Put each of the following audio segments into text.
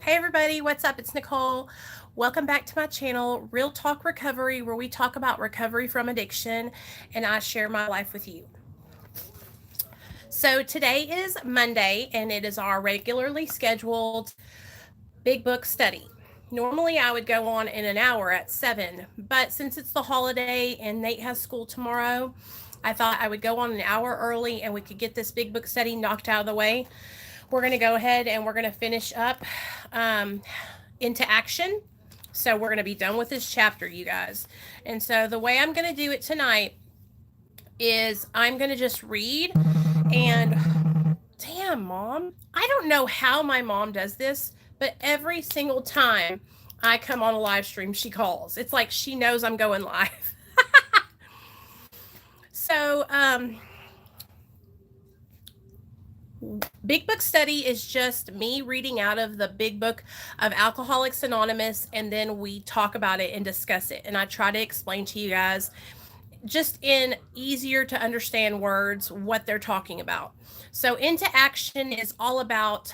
Hey everybody, what's up? It's Nicole. Welcome back to my channel, Real Talk Recovery, where we talk about recovery from addiction and I share my life with you. So today is Monday and it is our regularly scheduled big book study. Normally I would go on in an hour at 7, but since it's the holiday and Nate has school tomorrow, I thought I would go on an hour early and we could get this big book study knocked out of the way. We're going to go ahead and we're going to finish up into action. So we're going to be done with this chapter, you guys. And so the way I'm going to do it tonight is I'm going to just read and damn, mom, I don't know how my mom does this, but every single time I come on a live stream, she calls. It's like she knows I'm going live. So, Big Book Study is just me reading out of the Big Book of Alcoholics Anonymous, and then we talk about it and discuss it. And I try to explain to you guys, just in easier to understand words, what they're talking about. So Into Action is all about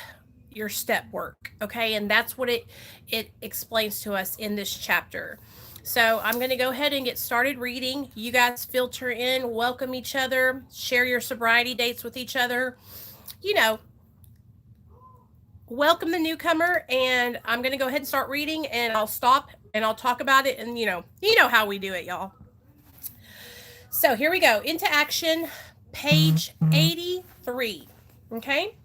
your step work, okay? And that's what it explains to us in this chapter. So I'm going to go ahead and get started reading. You guys filter in, welcome each other, share your sobriety dates with each other. You know, welcome the newcomer, and I'm going to go ahead and start reading, and I'll stop and I'll talk about it, and you know how we do it, y'all. So here we go. Into Action, page 83. Okay?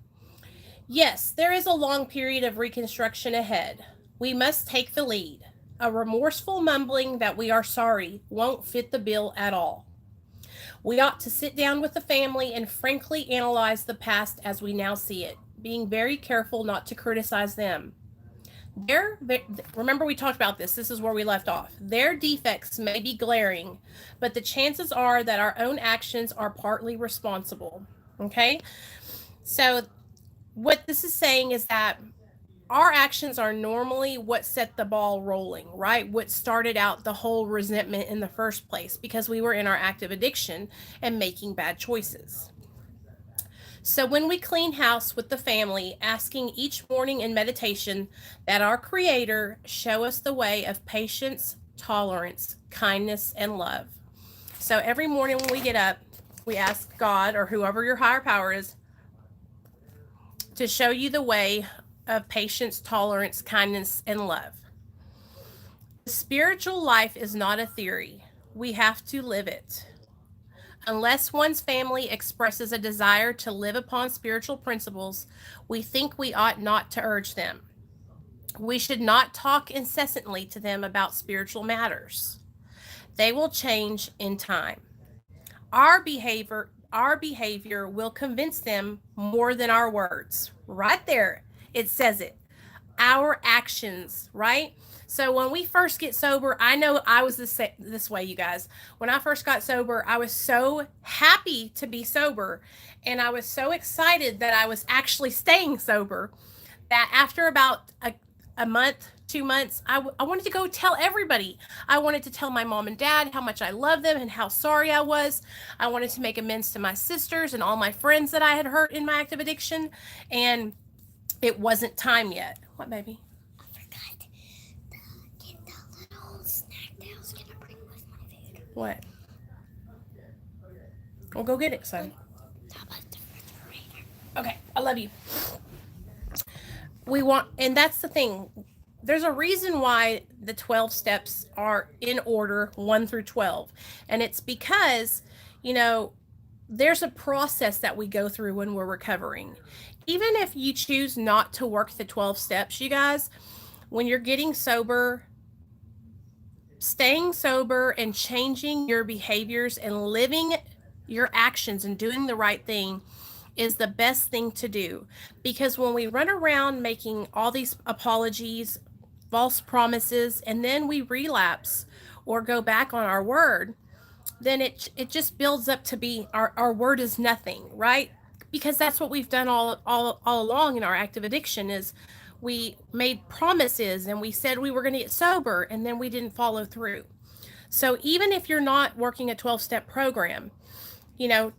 Yes, there is a long period of reconstruction ahead. We must take the lead. A remorseful mumbling that we are sorry won't fit the bill at all. We ought to sit down with the family and frankly analyze the past as we now see it, being very careful not to criticize them. Remember we talked about this. This is where we left off. Their defects may be glaring, but the chances are that our own actions are partly responsible. Okay? So what this is saying is that our actions are normally what set the ball rolling, right? What started out the whole resentment in the first place, because we were in our active addiction and making bad choices. So when we clean house with the family, asking each morning in meditation that our Creator show us the way of patience, tolerance, kindness, and love. So every morning when we get up, we ask God, or whoever your higher power is, to show you the way of patience, tolerance, kindness, and love. The spiritual life is not a theory. We have to live it. Unless one's family expresses a desire to live upon spiritual principles, we think we ought not to urge them. We should not talk incessantly to them about spiritual matters. They will change in time. Our behavior will convince them more than our words. Right there, it says it. Our actions, right? So when we first get sober, I know I was this way, you guys. When I first got sober, I was so happy to be sober, and I was so excited that I was actually staying sober, that after about a month, 2 months, I wanted to go tell everybody. I wanted to tell my mom and dad how much I love them and how sorry I was. I wanted to make amends to my sisters and all my friends that I had hurt in my active addiction, and it wasn't time yet. What, baby? I forgot to get the little snack that I was going to bring with my food. What? Well, go get it, son. How about the refrigerator? Okay, I love you. And that's the thing. There's a reason why the 12 steps are in order, 1 through 12. And it's because, there's a process that we go through when we're recovering. Even if you choose not to work the 12 steps, you guys, when you're getting sober, staying sober and changing your behaviors and living your actions and doing the right thing is the best thing to do. Because when we run around making all these apologies, false promises, and then we relapse or go back on our word, then it just builds up to be our word is nothing, right? Because that's what we've done all along in our active addiction, is we made promises and we said we were going to get sober, and then we didn't follow through. So even if you're not working a 12-step program,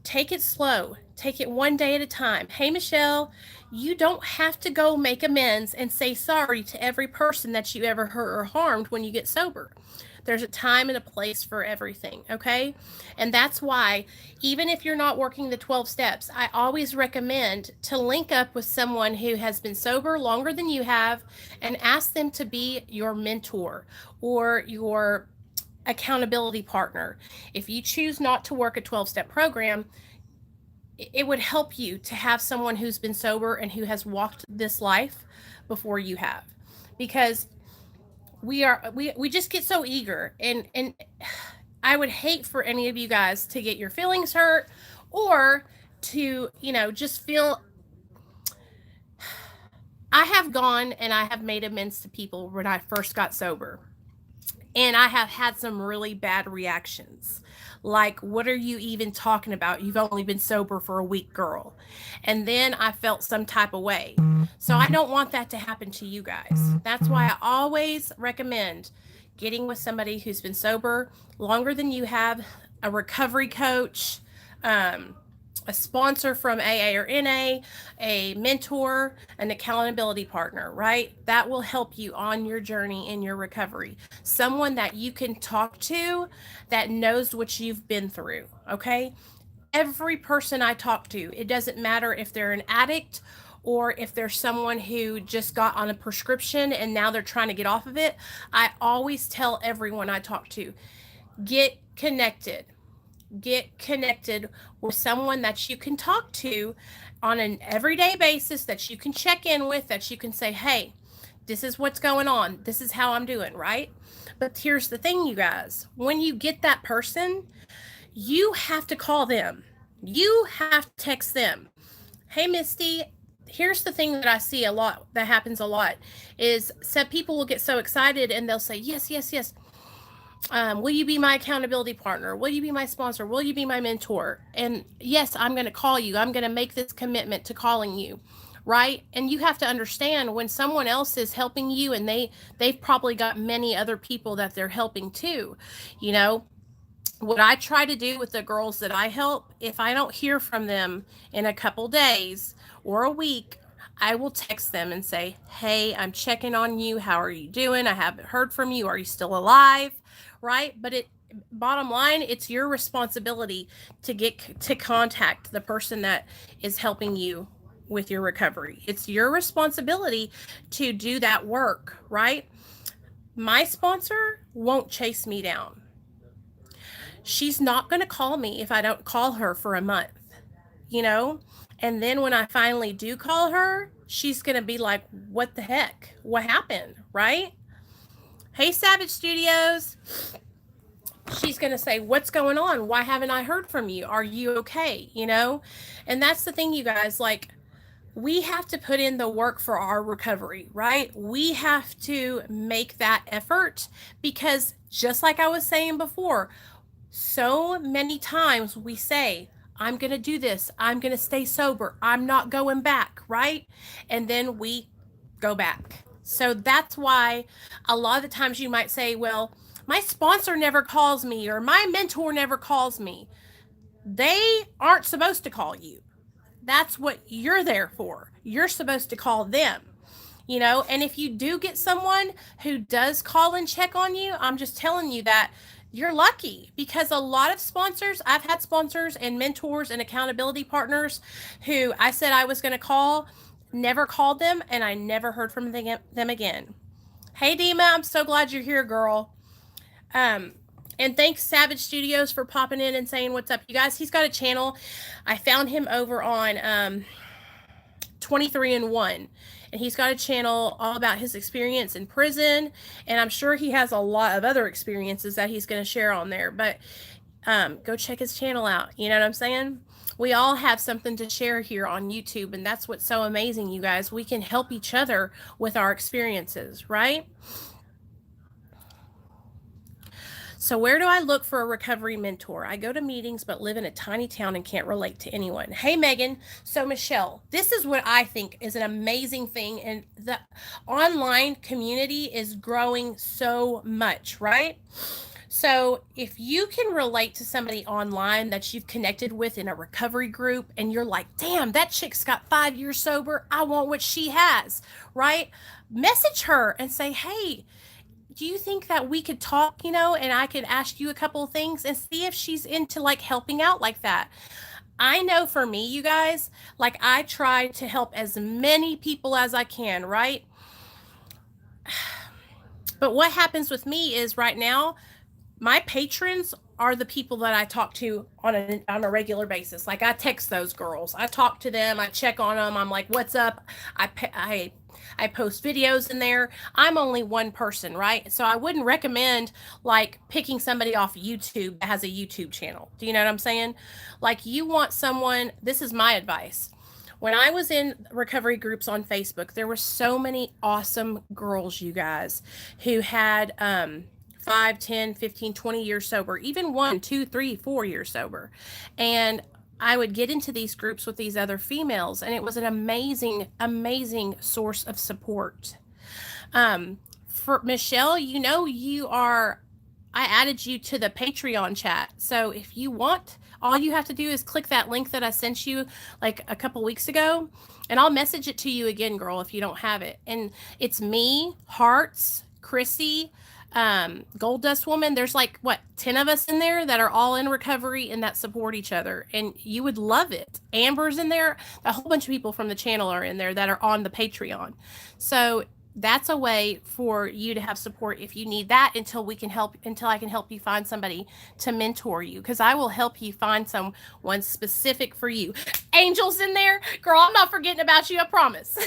take it slow. Take it one day at a time. Hey, Michelle, You don't have to go make amends and say sorry to every person that you ever hurt or harmed when you get sober. There's a time and a place for everything, okay? And that's why, even if you're not working the 12 steps, I always recommend to link up with someone who has been sober longer than you have and ask them to be your mentor or your accountability partner. If you choose not to work a 12-step program, it would help you to have someone who's been sober and who has walked this life before you have, because we just get so eager, and I would hate for any of you guys to get your feelings hurt or to, just feel. I have gone and I have made amends to people when I first got sober, and I have had some really bad reactions. Like, what are you even talking about? You've only been sober for a week, girl. And then I felt some type of way. So I don't want that to happen to you guys. That's why I always recommend getting with somebody who's been sober longer than you have, a recovery coach, a sponsor from AA or NA, a mentor, an accountability partner, right? That will help you on your journey in your recovery. Someone that you can talk to that knows what you've been through, okay? Every person I talk to, it doesn't matter if they're an addict or if there's someone who just got on a prescription and now they're trying to get off of it. I always tell everyone I talk to, get connected with someone that you can talk to on an everyday basis, that you can check in with, that you can say, hey, this is what's going on. This is how I'm doing, right? But here's the thing, you guys. When you get that person, you have to call them. You have to text them. Hey, Misty, here's the thing that I see a lot, that happens a lot, is some people will get so excited and they'll say, yes, yes, yes. Will you be my accountability partner? Will you be my sponsor? Will you be my mentor? And yes, I'm going to call you. I'm going to make this commitment to calling you, right? And you have to understand, when someone else is helping you and they've probably got many other people that they're helping too. What I try to do with the girls that I help, if I don't hear from them in a couple days or a week, I will text them and say, hey, I'm checking on you. How are you doing? I haven't heard from you. Are you still alive? Right? But bottom line, it's your responsibility to get to contact the person that is helping you with your recovery. It's your responsibility to do that work, right? My sponsor won't chase me down. She's not going to call me if I don't call her for a month, And then when I finally do call her, she's going to be like, what the heck? What happened? Right? Hey, Savage Studios. She's going to say, what's going on? Why haven't I heard from you? Are you okay? And that's the thing, you guys, like, we have to put in the work for our recovery, right? We have to make that effort, because just like I was saying before, so many times we say, I'm going to do this. I'm going to stay sober. I'm not going back, right? And then we go back. So that's why a lot of the times you might say, well, my sponsor never calls me, or my mentor never calls me. They aren't supposed to call you. That's what you're there for. You're supposed to call them, and if you do get someone who does call and check on you, I'm just telling you that you're lucky, because a lot of sponsors, I've had sponsors and mentors and accountability partners who I said I was going to call, never called them, and I never heard from them again. Hey, Dima, I'm so glad you're here, girl. And thanks, Savage Studios, for popping in and saying what's up. You guys, he's got a channel. I found him over on 23andOne. And he's got a channel all about his experience in prison. And I'm sure he has a lot of other experiences that he's going to share on there. But go check his channel out. You know what I'm saying? We all have something to share here on YouTube. And that's what's so amazing, you guys. We can help each other with our experiences, right? So where do I look for a recovery mentor? I go to meetings, but live in a tiny town and can't relate to anyone. Hey, Megan. So Michelle, this is what I think is an amazing thing. And the online community is growing so much, right? So if you can relate to somebody online that you've connected with in a recovery group and you're like, damn, that chick's got 5 years sober, I want what she has, right? Message her and say, hey, do you think that we could talk, and I could ask you a couple of things and see if she's into like helping out like that. I know for me, you guys, like I try to help as many people as I can, right? But what happens with me is right now, my patrons are the people that I talk to on a regular basis. Like I text those girls, I talk to them, I check on them. I'm like, "What's up?" I post videos in there. I'm only one person, right? So I wouldn't recommend like picking somebody off YouTube that has a YouTube channel. Do you know what I'm saying? Like you want someone. This is my advice. When I was in recovery groups on Facebook, there were so many awesome girls, you guys, who had 5, 10, 15, 20 years sober, even 1, 2, 3, 4 years sober. And I would get into these groups with these other females, and it was an amazing, amazing source of support. For Michelle, I added you to the Patreon chat. So if you want, all you have to do is click that link that I sent you like a couple weeks ago, and I'll message it to you again, girl, if you don't have it. And it's me, Hearts, Krissy, Gold Dust Woman. There's like 10 of us in there that are all in recovery and that support each other, and you would love it. Amber's in there. A whole bunch of people from the channel are in there that are on the Patreon. So that's a way for you to have support if you need that until I can help you find somebody to mentor you, because I will help you find someone specific for you. Angel's in there, girl. I'm not forgetting about you, I promise.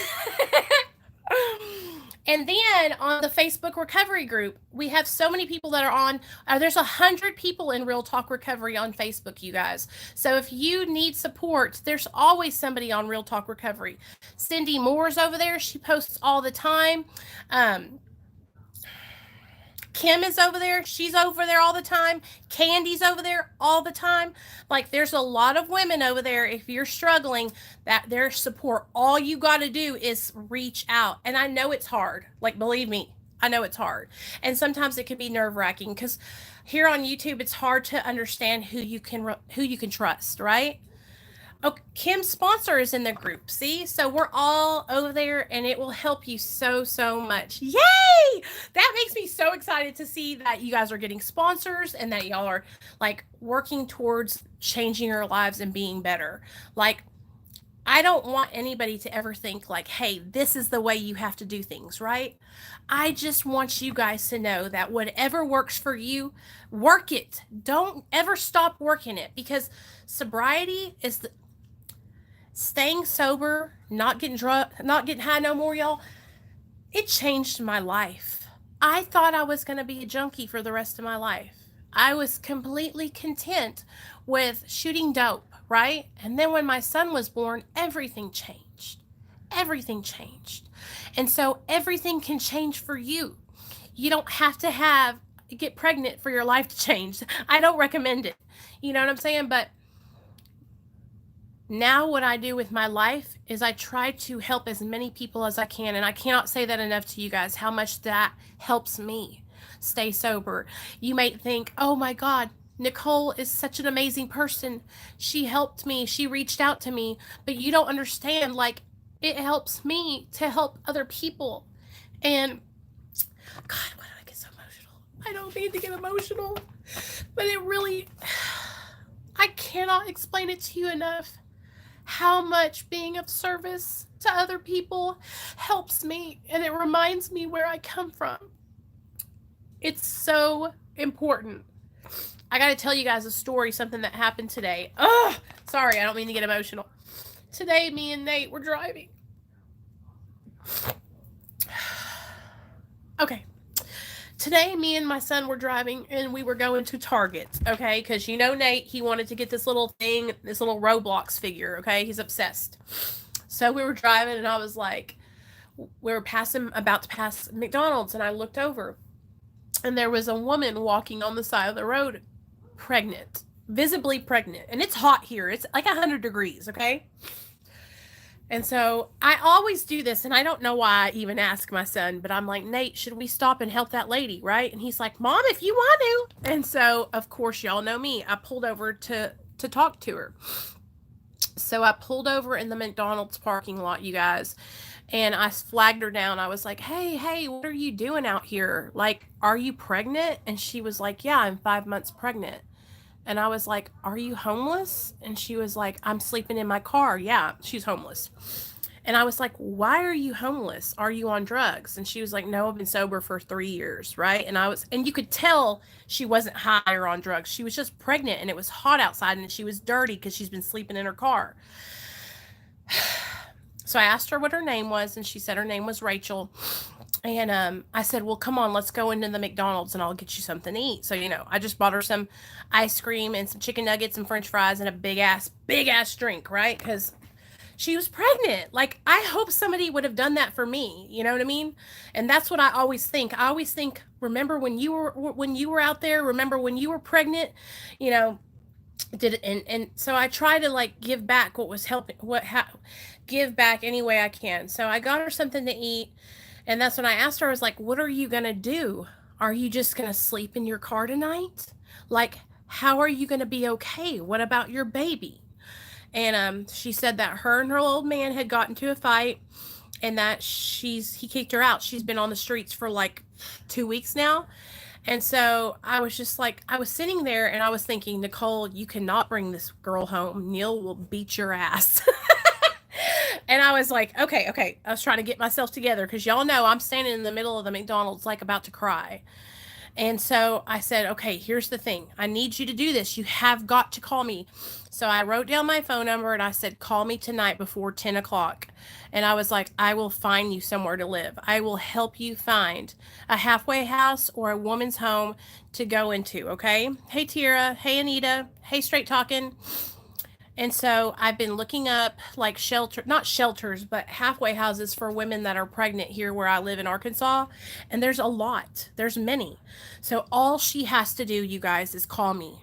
And then on the Facebook recovery group, we have so many people that are on. There's 100 people in Real Talk Recovery on Facebook, you guys. So if you need support, there's always somebody on Real Talk Recovery. Cindy Moore's over there. She posts all the time. Kim is over there. She's over there all the time. Candy's over there all the time. Like there's a lot of women over there. If you're struggling, that their support, all you got to do is reach out. And I know it's hard. Like, believe me, I know it's hard. And sometimes it can be nerve wracking because here on YouTube, it's hard to understand who you can trust, right? Oh, Kim's sponsor is in the group. See? So we're all over there and it will help you so, so much. Yay! That makes me so excited to see that you guys are getting sponsors and that y'all are like working towards changing your lives and being better. Like, I don't want anybody to ever think like, hey, this is the way you have to do things, right? I just want you guys to know that whatever works for you, work it. Don't ever stop working it, because sobriety is staying sober, not getting high no more, y'all. It changed my life. I thought I was going to be a junkie for the rest of my life. I was completely content with shooting dope, right? And then when my son was born, everything changed. Everything changed. And so everything can change for you. You don't have to get pregnant for your life to change. I don't recommend it. You know what I'm saying? But now what I do with my life is I try to help as many people as I can. And I cannot say that enough to you guys, how much that helps me stay sober. You might think, oh my God, Nicole is such an amazing person. She helped me. She reached out to me. But you don't understand, like, it helps me to help other people. And God, why do I get so emotional? I don't need to get emotional. But it really, I cannot explain it to you enough how much being of service to other people helps me, and it reminds me where I come from. It's so important. I got to tell you guys a story, something that happened today. Sorry, I don't mean to get emotional. Today, me and Nate were driving. Okay. Today, me and my son were driving, and we were going to Target, okay? Because you know Nate, he wanted to get this little thing, this little Roblox figure, okay? He's obsessed. So we were driving, and I was like, we were about to pass McDonald's, and I looked over, and there was a woman walking on the side of the road, pregnant, visibly pregnant. And it's hot here. It's like 100 degrees, okay? And so I always do this, and I don't know why I even ask my son, but I'm like, Nate, should we stop and help that lady, right? And he's like, Mom, if you want to. And so, of course, y'all know me. I pulled over to talk to her. So I pulled over in the McDonald's parking lot, you guys, and I flagged her down. I was like, hey, what are you doing out here? Like, are you pregnant? And she was like, yeah, I'm 5 months pregnant. And I was like, are you homeless? And she was like, I'm sleeping in my car. Yeah, she's homeless. And I was like, why are you homeless? Are you on drugs? And she was like, no, I've been sober for 3 years, right? And you could tell she wasn't high or on drugs. She was just pregnant and it was hot outside and she was dirty because she's been sleeping in her car. So I asked her what her name was, and she said her name was Rachel. And I said, well, come on, let's go into the McDonald's and I'll get you something to eat. So, I just bought her some ice cream and some chicken nuggets and french fries and a big ass drink, right? Because she was pregnant. Like, I hope somebody would have done that for me. You know what I mean? And that's what I always think. I always think, remember when you were out there? Remember when you were pregnant? You know, and so I try to like give back what was helping, give back any way I can. So I got her something to eat. And that's when I asked her, I was like, what are you going to do? Are you just going to sleep in your car tonight? Like, how are you going to be okay? What about your baby? And she said that her and her old man had gotten into a fight and that he kicked her out. She's been on the streets for like 2 weeks now. And so I was just like, I was sitting there and I was thinking, Nicole, you cannot bring this girl home. Neil will beat your ass. And I was like, okay. I was trying to get myself together because y'all know I'm standing in the middle of the McDonald's like about to cry. And so I said, okay, here's the thing. I need you to do this. You have got to call me. So I wrote down my phone number and I said, call me tonight before 10 o'clock. And I was like, I will find you somewhere to live. I will help you find a halfway house or a woman's home to go into. Okay. Hey, Tira. Hey, Anita. Hey, Straight Talking. And so I've been looking up like not shelters, but halfway houses for women that are pregnant here where I live in Arkansas. And there's a lot. There's many. So all she has to do, you guys, is call me.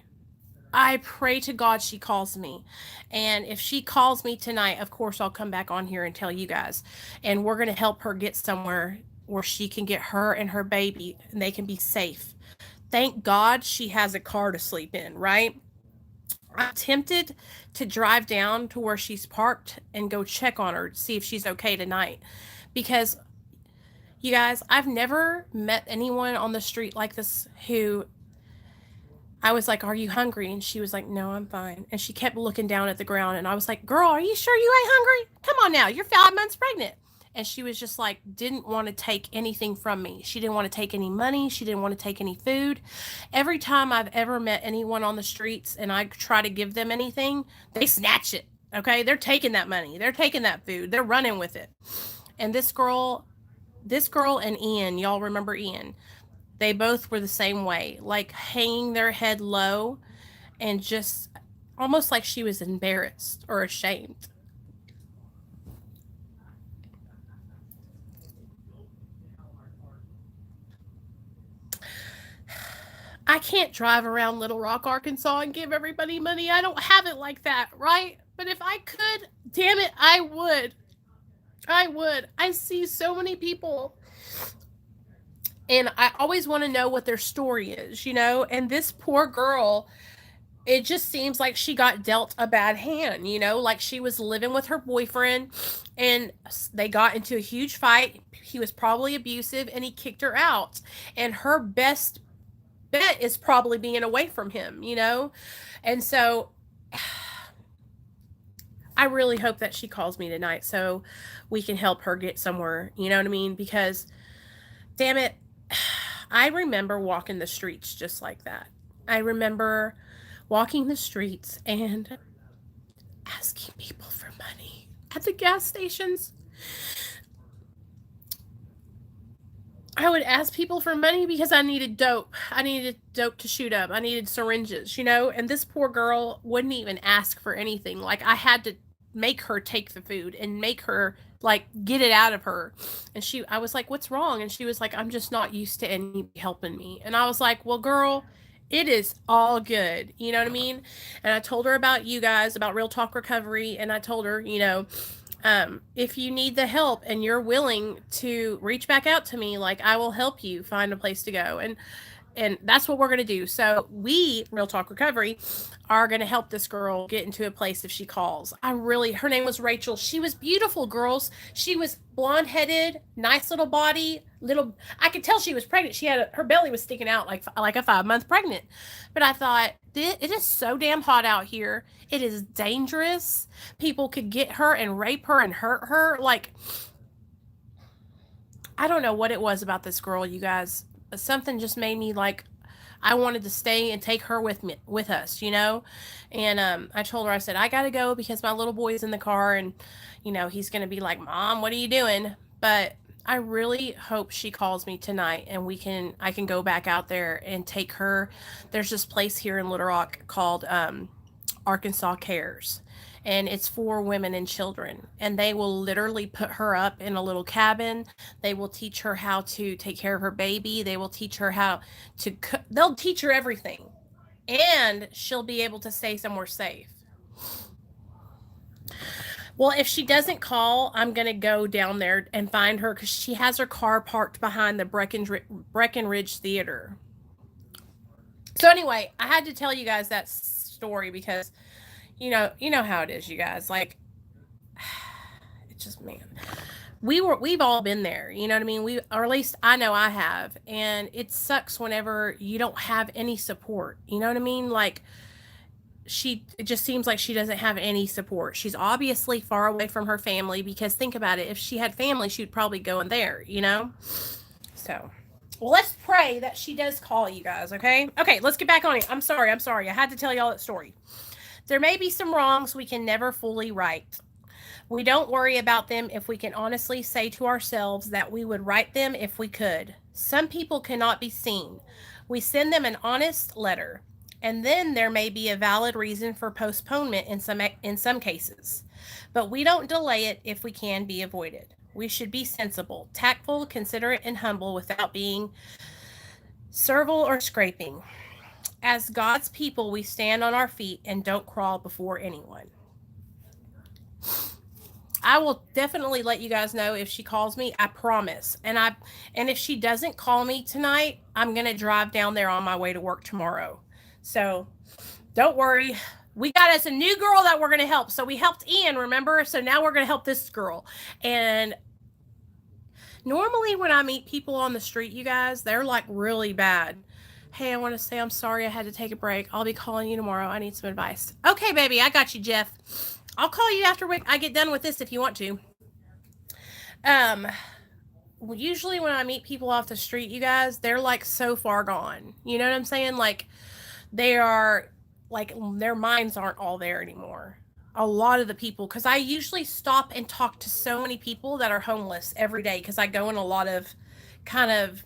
I pray to God she calls me. And if she calls me tonight, of course, I'll come back on here and tell you guys. And we're going to help her get somewhere where she can get her and her baby and they can be safe. Thank God she has a car to sleep in, right? I'm tempted to drive down to where she's parked and go check on her, see if she's okay tonight. Because, you guys, I've never met anyone on the street like this who I was like, are you hungry? And she was like, no, I'm fine. And she kept looking down at the ground. And I was like, girl, are you sure you ain't hungry? Come on now, you're 5 months pregnant. And she was just like, didn't want to take anything from me. She didn't want to take any money. She didn't want to take any food. Every time I've ever met anyone on the streets and I try to give them anything, they snatch it. Okay. They're taking that money. They're taking that food. They're running with it. And this girl and Ian, y'all remember Ian? They both were the same way, like hanging their head low and just almost like she was embarrassed or ashamed. I can't drive around Little Rock, Arkansas and give everybody money. I don't have it like that, right? But if I could, damn it, I would. I see so many people and I always want to know what their story is, And this poor girl, it just seems like she got dealt a bad hand, like she was living with her boyfriend and they got into a huge fight. He was probably abusive and he kicked her out. And her best bet is probably being away from him, And so I really hope that she calls me tonight so we can help her get somewhere, you know what I mean? Because, damn it, I remember walking the streets just like that. I remember walking the streets and asking people for money at the gas stations. I would ask people for money because I needed dope. I needed dope to shoot up. I needed syringes, And this poor girl wouldn't even ask for anything. Like, I had to make her take the food and make her, like, get it out of her. And I was like, what's wrong? And she was like, I'm just not used to anybody helping me. And I was like, well, girl, it is all good. You know what I mean? And I told her about you guys, about Real Talk Recovery. And I told her, If you need the help and you're willing to reach back out to me, like I will help you find a place to go. And that's what we're going to do. So we, Real Talk Recovery, are going to help this girl get into a place if she calls. Her name was Rachel. She was beautiful, girls. She was blonde headed, nice little body, I could tell she was pregnant. Her belly was sticking out like a 5-month pregnant. But I thought, it is so damn hot out here. It is dangerous. People could get her and rape her and hurt her. Like, I don't know what it was about this girl, you guys. Something just made me like, I wanted to stay and take her with us, you know. And I told her, I said, I gotta go because my little boy's in the car, and you know he's gonna be like, Mom, what are you doing? But I really hope she calls me tonight, and I can go back out there and take her. There's this place here in Little Rock called Arkansas Cares, and it's for women and children, and they will literally put her up in a little cabin. They will teach her how to take care of her baby. They will teach her how to cook. They'll teach her everything, and she'll be able to stay somewhere safe. Well, if she doesn't call, I'm going to go down there and find her because she has her car parked behind the Breckenridge Theater. So anyway, I had to tell you guys that story because you know how it is, you guys. Like, it's just, man, we've all been there. You know what I mean? Or at least I know I have, and it sucks whenever you don't have any support. You know what I mean? Like, it just seems like she doesn't have any support. She's obviously far away from her family because think about it. If she had family, she'd probably go in there. You know? So. Well, let's pray that she does call, you guys, okay? Okay, let's get back on it. I'm sorry. I had to tell y'all that story. There may be some wrongs we can never fully right. We don't worry about them if we can honestly say to ourselves that we would right them if we could. Some people cannot be seen. We send them an honest letter, and then there may be a valid reason for postponement in some cases. But we don't delay it if we can be avoided. We should be sensible, tactful, considerate, and humble without being servile or scraping. As God's people, we stand on our feet and don't crawl before anyone. I will definitely let you guys know if she calls me. I promise. And if she doesn't call me tonight, I'm going to drive down there on my way to work tomorrow. So don't worry. We got us a new girl that we're going to help. So we helped Ian, remember? So now we're going to help this girl. And normally when I meet people on the street, you guys, they're like really bad. Hey, I want to say I'm sorry I had to take a break. I'll be calling you tomorrow. I need some advice. Okay, baby, I got you, Jeff. I'll call you after I get done with this if you want to. Usually when I meet people off the street, you guys, they're like so far gone. You know what I'm saying? Like they are, like their minds aren't all there anymore. A lot of the people, because I usually stop and talk to so many people that are homeless every day because I go in a lot of kind of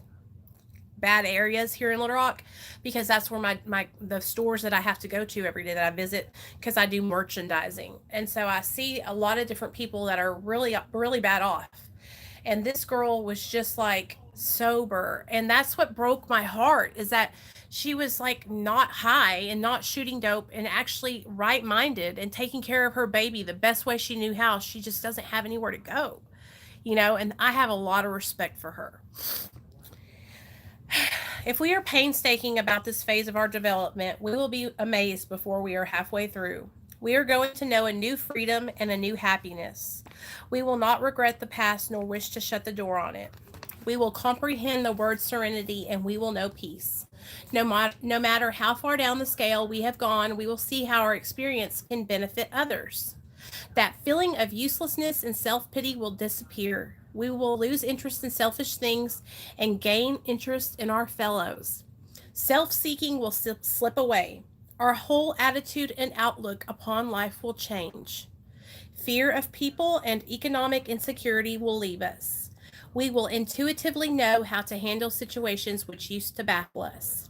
bad areas here in Little Rock because that's where the stores that I have to go to every day that I visit because I do merchandising. And so I see a lot of different people that are really, really bad off. And this girl was just like sober. And that's what broke my heart is that she was like not high and not shooting dope and actually right-minded and taking care of her baby the best way she knew how. She just doesn't have anywhere to go, you know, and I have a lot of respect for her. If we are painstaking about this phase of our development, we will be amazed before we are halfway through. We are going to know a new freedom and a new happiness. We will not regret the past nor wish to shut the door on it. We will comprehend the word serenity and we will know peace. No matter how far down the scale we have gone, we will see how our experience can benefit others. That feeling of uselessness and self-pity will disappear. We will lose interest in selfish things and gain interest in our fellows. Self-seeking will slip away. Our whole attitude and outlook upon life will change. Fear of people and economic insecurity will leave us. We will intuitively know how to handle situations which used to baffle us.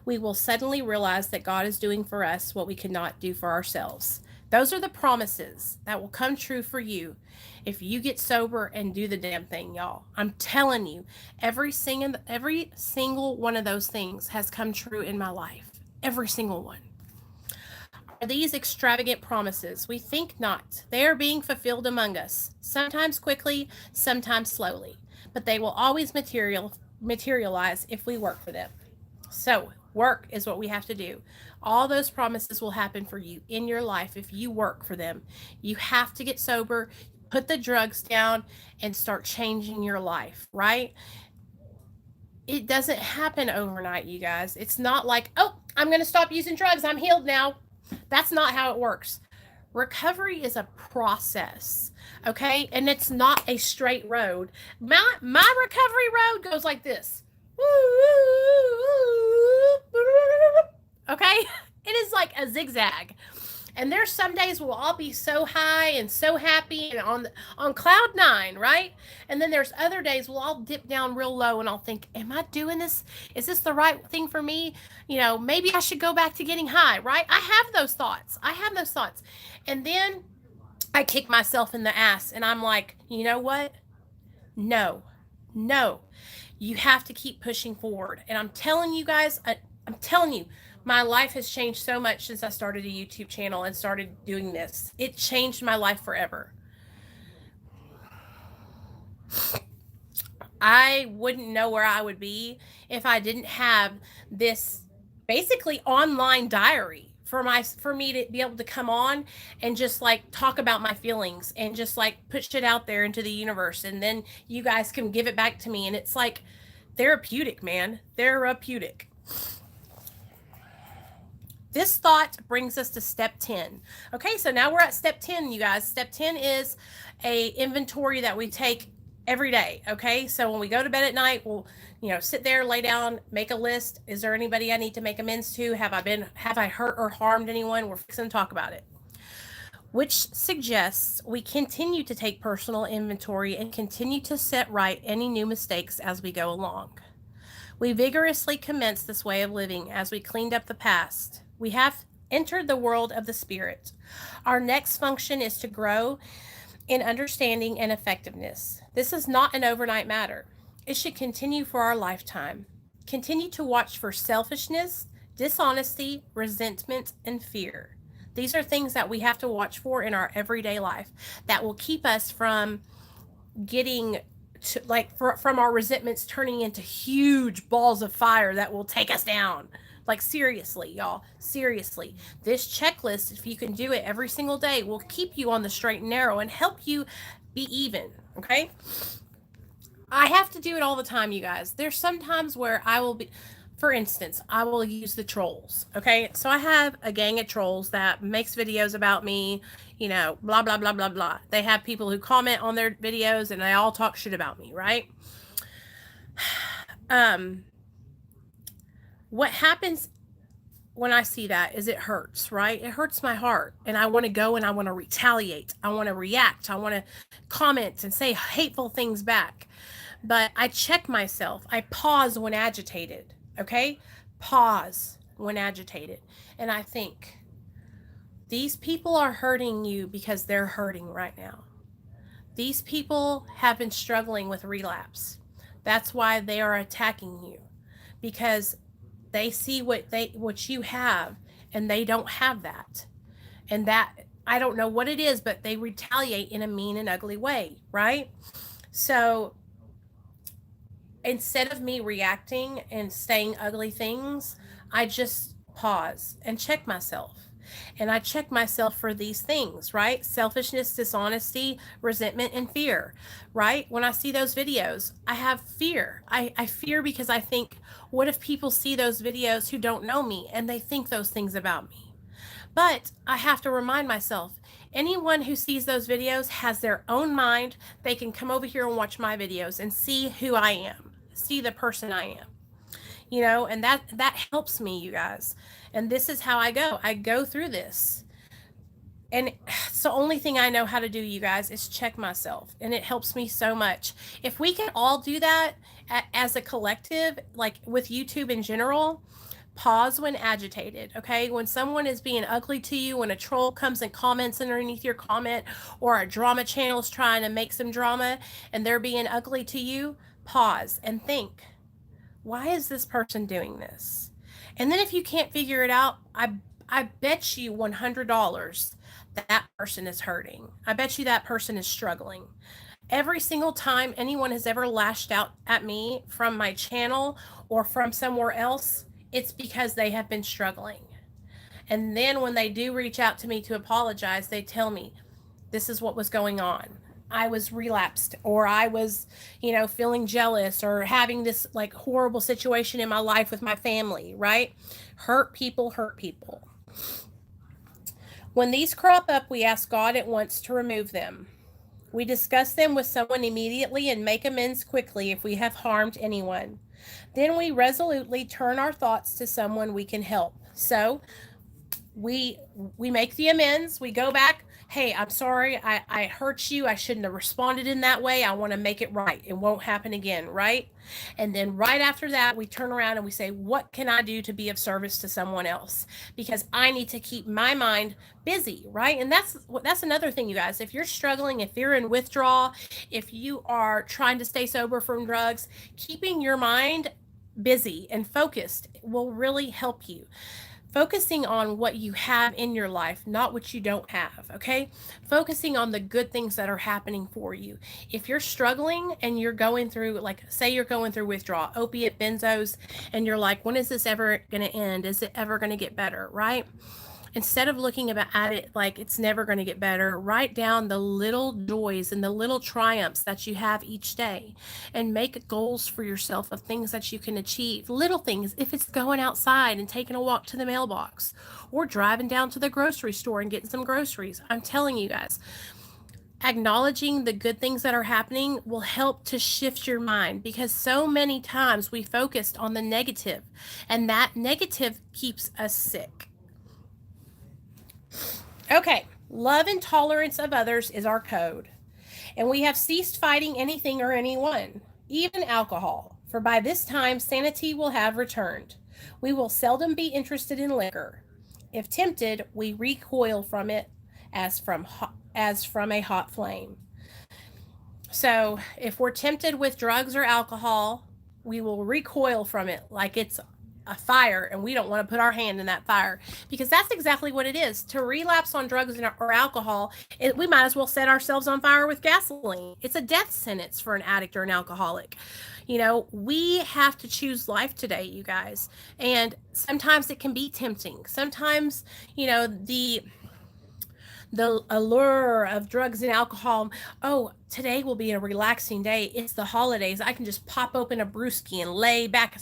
We will suddenly realize that God is doing for us what we could not do for ourselves. Those are the promises that will come true for you if you get sober and do the damn thing, y'all. I'm telling you, every single one of those things has come true in my life. Every single one. Are these extravagant promises? We think not. They are being fulfilled among us, sometimes quickly, sometimes slowly, but they will always materialize if we work for them. So, work is what we have to do. All those promises will happen for you in your life if you work for them. You have to get sober, put the drugs down, and start changing your life, right? It doesn't happen overnight, you guys. It's not like, oh, I'm going to stop using drugs. I'm healed now. That's not how it works. Recovery is a process, okay? And it's not a straight road. My recovery road goes like this. Okay? It is like a zigzag. And there's some days we'll all be so high and so happy and on cloud nine, right? And then there's other days we'll all dip down real low and I'll think, am I doing this? Is this the right thing for me? Maybe I should go back to getting high, right? I have those thoughts. And then I kick myself in the ass and I'm like, you know what? No. You have to keep pushing forward. And I'm telling you guys, my life has changed so much since I started a YouTube channel and started doing this. It changed my life forever. I wouldn't know where I would be if I didn't have this basically online diary for me to be able to come on and just like talk about my feelings and just like put shit out there into the universe, and then you guys can give it back to me, and it's like therapeutic, man. Therapeutic. This thought brings us to step 10. Okay, so now we're at step 10, you guys. Step 10 is a inventory that we take every day. Okay, so when we go to bed at night, we'll sit there, lay down, make a list. Is there anybody I need to make amends to? Have I hurt or harmed anyone? We're fixing to talk about it. Which suggests we continue to take personal inventory and continue to set right any new mistakes as we go along. We vigorously commence this way of living as we cleaned up the past. We have entered the world of the spirit. Our next function is to grow in understanding and effectiveness. This is not an overnight matter. It should continue for our lifetime. Continue to watch for selfishness, dishonesty, resentment, and fear. These are things that we have to watch for in our everyday life that will keep us from getting to, from our resentments turning into huge balls of fire that will take us down. Like, seriously, y'all, seriously. This checklist, if you can do it every single day, will keep you on the straight and narrow and help you be even, okay? I have to do it all the time, you guys. There's some times where I will be, for instance, I will use the trolls, okay? So I have a gang of trolls that makes videos about me, blah, blah, blah, blah, blah. They have people who comment on their videos and they all talk shit about me, right? What happens when I see that is it hurts, right? It hurts my heart. And I want to go and I want to retaliate. I want to react. I want to comment and say hateful things back. But I check myself. I pause when agitated, okay? Pause when agitated. And I think, these people are hurting you because they're hurting right now. These people have been struggling with relapse. That's why they are attacking you, because they see what you have and they don't have that. And that, I don't know what it is, but they retaliate in a mean and ugly way, right? So instead of me reacting and saying ugly things, I just pause and check myself. And I check myself for these things, right? Selfishness, dishonesty, resentment, and fear, right? When I see those videos, I have fear. I fear because I think, what if people see those videos who don't know me and they think those things about me? But I have to remind myself, anyone who sees those videos has their own mind. They can come over here and watch my videos and see who I am, see the person I am. And that helps me, you guys. And this is how I go through this. And it's the only thing I know how to do, you guys, is check myself. And it helps me so much. If we can all do that as a collective, like with YouTube in general, pause when agitated, okay? When someone is being ugly to you, when a troll comes and comments underneath your comment, or a drama channel is trying to make some drama and they're being ugly to you, pause and think, why is this person doing this? And then if you can't figure it out, I bet you $100 that person is hurting. I bet you that person is struggling. Every single time anyone has ever lashed out at me from my channel or from somewhere else, it's because they have been struggling. And then when they do reach out to me to apologize, they tell me, this is what was going on. I was relapsed, or I was, feeling jealous, or having this like horrible situation in my life with my family, right? Hurt people hurt people. When these crop up, we ask God at once to remove them. We discuss them with someone immediately and make amends quickly if we have harmed anyone. Then we resolutely turn our thoughts to someone we can help. So we make the amends. We go back. Hey, I'm sorry. I hurt you. I shouldn't have responded in that way. I want to make it right. It won't happen again, right? And then right after that, we turn around and we say, what can I do to be of service to someone else? Because I need to keep my mind busy, right? And that's another thing, you guys. If you're struggling, if you're in withdrawal, if you are trying to stay sober from drugs, keeping your mind busy and focused will really help you. Focusing on what you have in your life, not what you don't have, okay? Focusing on the good things that are happening for you. If you're struggling and you're going through, like, say you're going through withdrawal, opiate, benzos, and you're like, when is this ever going to end? Is it ever going to get better, right? Instead of looking at it like it's never going to get better, write down the little joys and the little triumphs that you have each day, and make goals for yourself of things that you can achieve. Little things, if it's going outside and taking a walk to the mailbox, or driving down to the grocery store and getting some groceries. I'm telling you guys, acknowledging the good things that are happening will help to shift your mind, because so many times we focused on the negative, and that negative keeps us sick. Okay, love and tolerance of others is our code. And we have ceased fighting anything or anyone, even alcohol, for by this time sanity will have returned. We will seldom be interested in liquor. If tempted, we recoil from it as from a hot flame. So, if we're tempted with drugs or alcohol, we will recoil from it like it's a fire, and we don't want to put our hand in that fire, because that's exactly what it is. To relapse on drugs or alcohol, we might as well set ourselves on fire with gasoline. It's a death sentence for an addict or an alcoholic. We have to choose life today, you guys, and sometimes it can be tempting. Sometimes, the allure of drugs and alcohol. Oh, today will be a relaxing day. It's the holidays. I can just pop open a brewski and lay back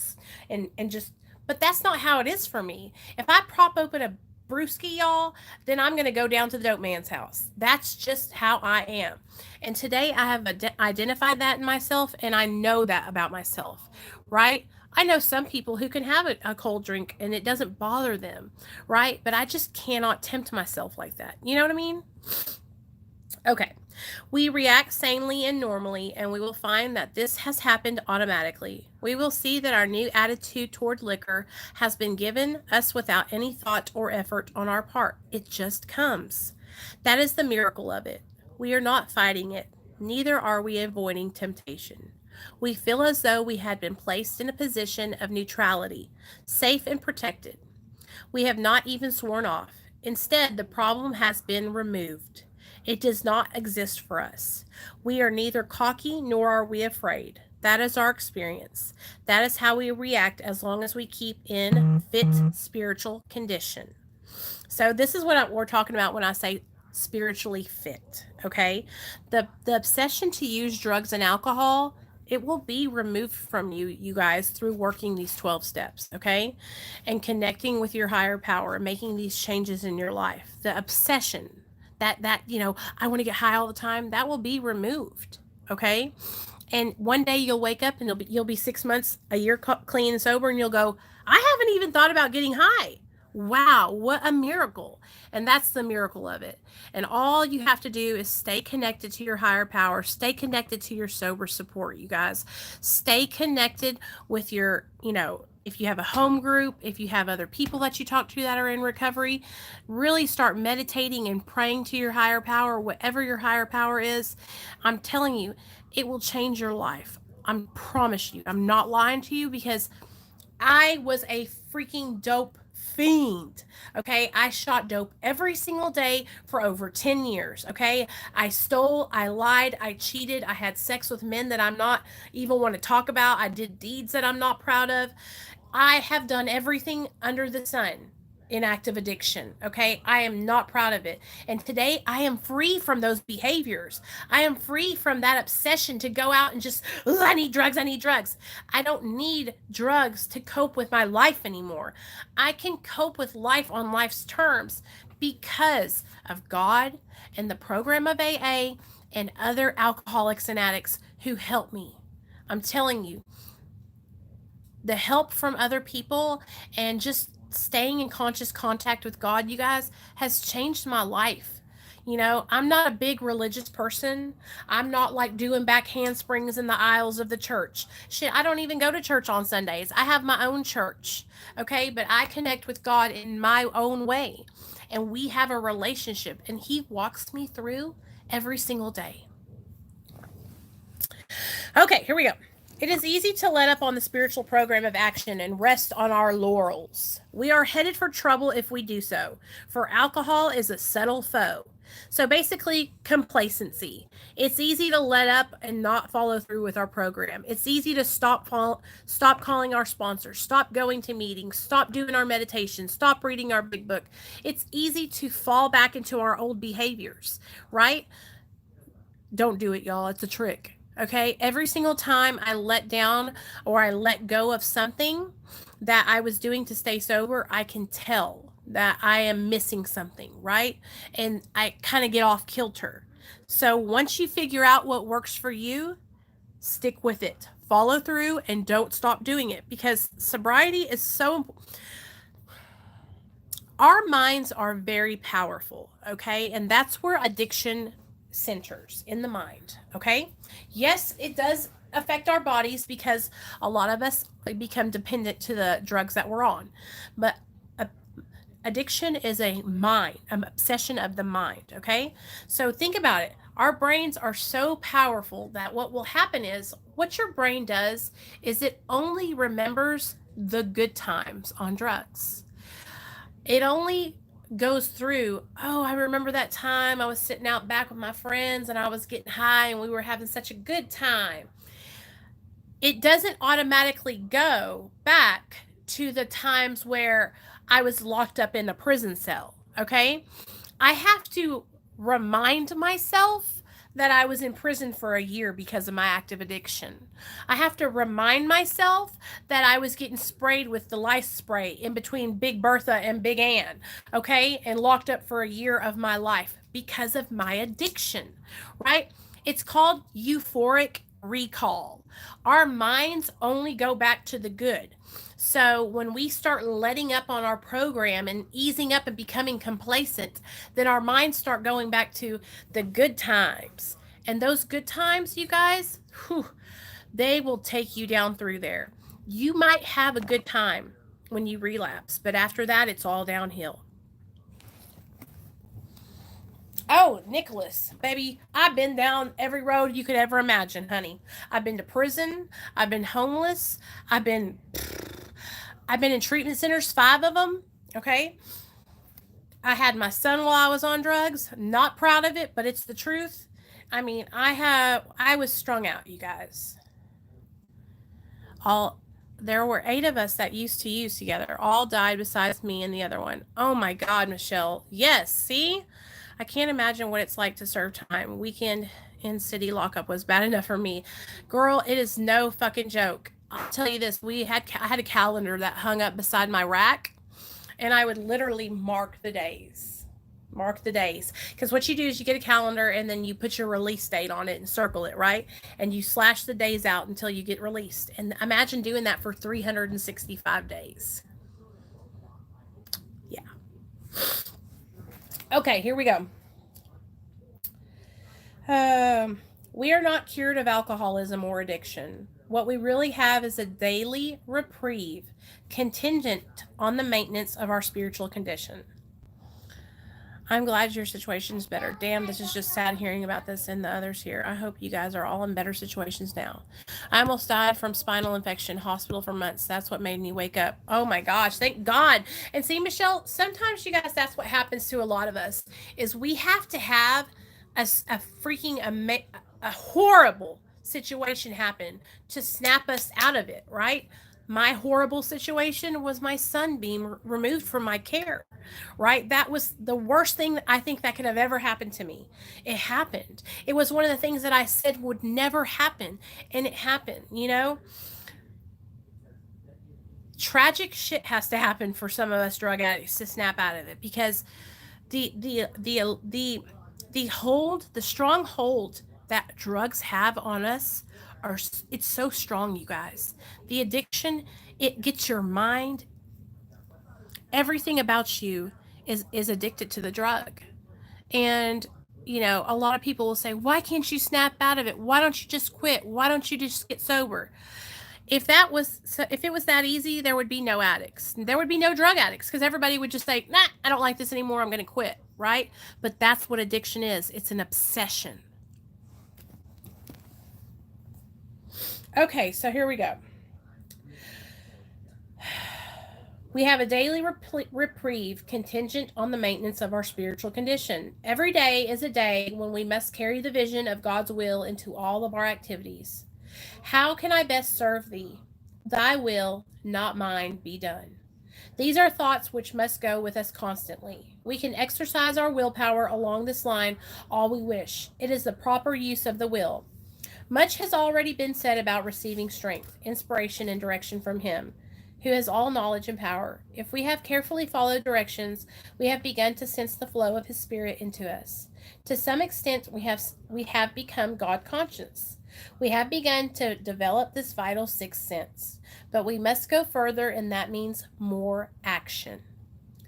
and just, but that's not how it is for me. If I prop open a brewski, y'all, then I'm going to go down to the dope man's house. That's just how I am. And today I have identified that in myself, and I know that about myself, right? I know some people who can have a cold drink and it doesn't bother them, right? But I just cannot tempt myself like that. You know what I mean? Okay. We react sanely and normally, and we will find that this has happened automatically. We will see that our new attitude toward liquor has been given us without any thought or effort on our part. It just comes. That is the miracle of it. We are not fighting it, neither are we avoiding temptation. We feel as though we had been placed in a position of neutrality, safe and protected. We have not even sworn off. Instead, the problem has been removed. It does not exist for us. We are neither cocky nor are we afraid. That is our experience. That is how we react as long as we keep in fit spiritual condition. So this is what we're talking about when I say spiritually fit, okay? The obsession to use drugs and alcohol, it will be removed from you guys, through working these 12 steps, okay? And connecting with your higher power and making these changes in your life. The obsession, that I want to get high all the time, that will be removed, okay? And one day you'll wake up and you'll be 6 months, a year clean and sober, and you'll go, I haven't even thought about getting high. Wow, what a miracle. And that's the miracle of it. And all you have to do is stay connected to your higher power, stay connected to your sober support, you guys. Stay connected with your, if you have a home group, if you have other people that you talk to that are in recovery, really start meditating and praying to your higher power, whatever your higher power is. I'm telling you, it will change your life. I promise you. I'm not lying to you, because I was a freaking dope fiend. Okay, I shot dope every single day for over 10 years. Okay, I stole, I lied, I cheated, I had sex with men that I'm not even want to talk about, I did deeds that I'm not proud of. I have done everything under the sun in active addiction. Okay. I am not proud of it. And today I am free from those behaviors. I am free from that obsession to go out and just, I need drugs. I need drugs. I don't need drugs to cope with my life anymore. I can cope with life on life's terms because of God and the program of AA and other alcoholics and addicts who help me. I'm telling you, the help from other people and just staying in conscious contact with God, you guys, has changed my life. You know, I'm not a big religious person. I'm not like doing back handsprings in the aisles of the church. Shit, I don't even go to church on Sundays. I have my own church, okay? But I connect with God in my own way. And we have a relationship, and He walks me through every single day. Okay, here we go. It is easy to let up on the spiritual program of action and rest on our laurels. We are headed for trouble if we do so, for alcohol is a subtle foe. So basically, complacency. It's easy to let up and not follow through with our program. It's easy to stop calling our sponsors, stop going to meetings, stop doing our meditation, stop reading our big book. It's easy to fall back into our old behaviors, right? Don't do it, y'all. It's a trick. Okay, every single time I let down or I let go of something that I was doing to stay sober, I can tell that I am missing something, right? And I kind of get off kilter. So once you figure out what works for you, stick with it. Follow through and don't stop doing it, because sobriety is so important. Our minds are very powerful, okay? And that's where addiction centers, in the mind, okay? Yes, it does affect our bodies because a lot of us become dependent to the drugs that we're on. But addiction is an obsession of the mind, okay? So think about it. Our brains are so powerful that what will happen is, what your brain does is it only remembers the good times on drugs. It only goes through, oh, I remember that time I was sitting out back with my friends and I was getting high and we were having such a good time. It doesn't automatically go back to the times where I was locked up in a prison cell, okay? I have to remind myself that I was in prison for a year because of my active addiction. I have to remind myself that I was getting sprayed with the lice spray in between Big Bertha and Big Ann, okay? And locked up for a year of my life because of my addiction, right? It's called euphoric recall. Our minds only go back to the good. So when we start letting up on our program and easing up and becoming complacent, then our minds start going back to the good times. And those good times, you guys, they will take you down through there. You might have a good time when you relapse, but after that, it's all downhill. Oh, Nicholas, baby, I've been down every road you could ever imagine, honey. I've been to prison. I've been homeless. I've been in treatment centers, 5 of them, okay? I had my son while I was on drugs. Not proud of it, but it's the truth. I mean, I was strung out, you guys. There were 8 of us that used to use together. All died besides me and the other one. Oh my God, Michelle. Yes, see? I can't imagine what it's like to serve time. Weekend in city lockup was bad enough for me. Girl, it is no fucking joke. I'll tell you this. I had a calendar that hung up beside my rack, and I would literally mark the days. Because what you do is you get a calendar and then you put your release date on it and circle it, right? And you slash the days out until you get released. And imagine doing that for 365 days. Yeah. Okay, here we go. We are not cured of alcoholism or addiction. What we really have is a daily reprieve contingent on the maintenance of our spiritual condition. I'm glad your situation's better. Damn, this is just sad hearing about this and the others here. I hope you guys are all in better situations now. I almost died from spinal infection, hospital for months. That's what made me wake up. Oh my gosh, thank God. And see, Michelle, sometimes you guys, that's what happens to a lot of us is we have to have a freaking a horrible situation happen to snap us out of it, right? My horrible situation was my son being removed from my care, right? That was the worst thing that I think that could have ever happened to me. It happened. It was one of the things that I said would never happen, and it happened, you know? Tragic shit has to happen for some of us drug addicts to snap out of it because the strong hold that drugs have on us are it's so strong, you guys. The addiction, it gets your mind, everything about you is addicted to the drug. And you know, a lot of people will say, "Why can't you snap out of it? Why don't you just quit? Why don't you just get sober?" If it was that easy, there would be no addicts. There would be no drug addicts because everybody would just say, "Nah, I don't like this anymore. I'm going to quit." Right? But that's what addiction is. It's an obsession. Okay, so here we go. We have a daily reprieve contingent on the maintenance of our spiritual condition. Every day is a day when we must carry the vision of God's will into all of our activities. How can I best serve thee? Thy will, not mine, be done. These are thoughts which must go with us constantly. We can exercise our willpower along this line all we wish. It is the proper use of the will. Much has already been said about receiving strength, inspiration, and direction from Him, who has all knowledge and power. If we have carefully followed directions, we have begun to sense the flow of His Spirit into us. To some extent, we have become God conscious. We have begun to develop this vital sixth sense, but we must go further, and that means more action.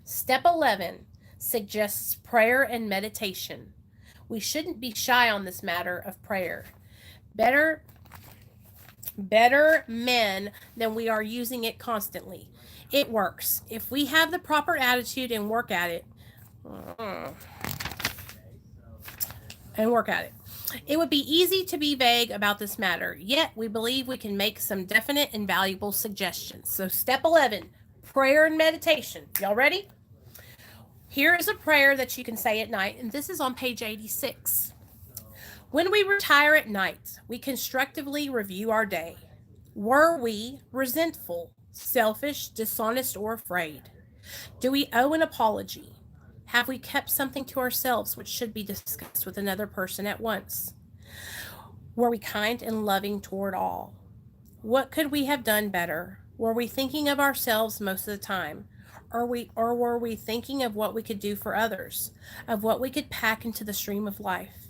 Step 11 suggests prayer and meditation. We shouldn't be shy on this matter of prayer. Better men than we are using it constantly. It works. If we have the proper attitude and work at it, it would be easy to be vague about this matter, yet we believe we can make some definite and valuable suggestions. So, step 11 prayer and meditation. Y'all ready? Here is a prayer that you can say at night, and this is on page 86. When we retire at night, we constructively review our day. Were we resentful, selfish, dishonest, or afraid? Do we owe an apology? Have we kept something to ourselves which should be discussed with another person at once? Were we kind and loving toward all? What could we have done better? Were we thinking of ourselves most of the time? Or were we thinking of what we could do for others, of what we could pack into the stream of life?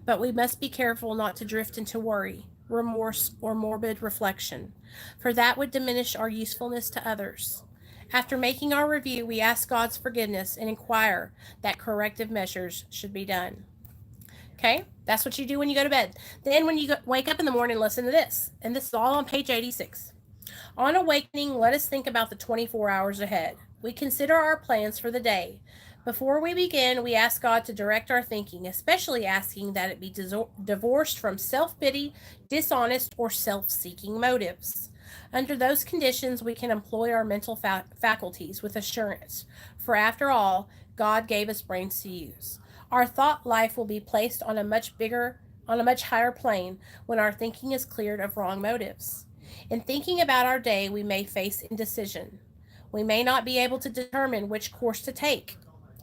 But we must be careful not to drift into worry, remorse, or morbid reflection, for that would diminish our usefulness to others. After making our review, we ask God's forgiveness and inquire that corrective measures should be done. Okay? That's what you do when you go to bed. Then when you wake up in the morning, listen to this. And this is all on page 86. On awakening, let us think about the 24 hours ahead. We consider our plans for the day. Before we begin, we ask God to direct our thinking, especially asking that it be divorced from self-pity, dishonest, or self-seeking motives. Under those conditions, we can employ our mental faculties with assurance, for after all, God gave us brains to use. Our thought life will be placed on a much higher plane when our thinking is cleared of wrong motives. In thinking about our day, we may face indecision. We may not be able to determine which course to take.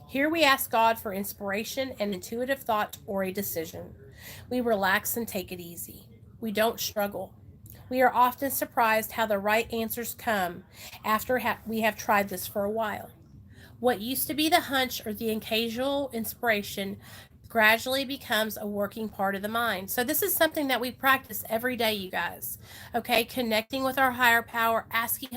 Here we ask God for inspiration and intuitive thought or a decision. We relax and take it easy. We don't struggle. We are often surprised how the right answers come after we have tried this for a while. What used to be the hunch or the occasional inspiration gradually becomes a working part of the mind. So this is something that we practice every day, you guys. Okay, connecting with our higher power, asking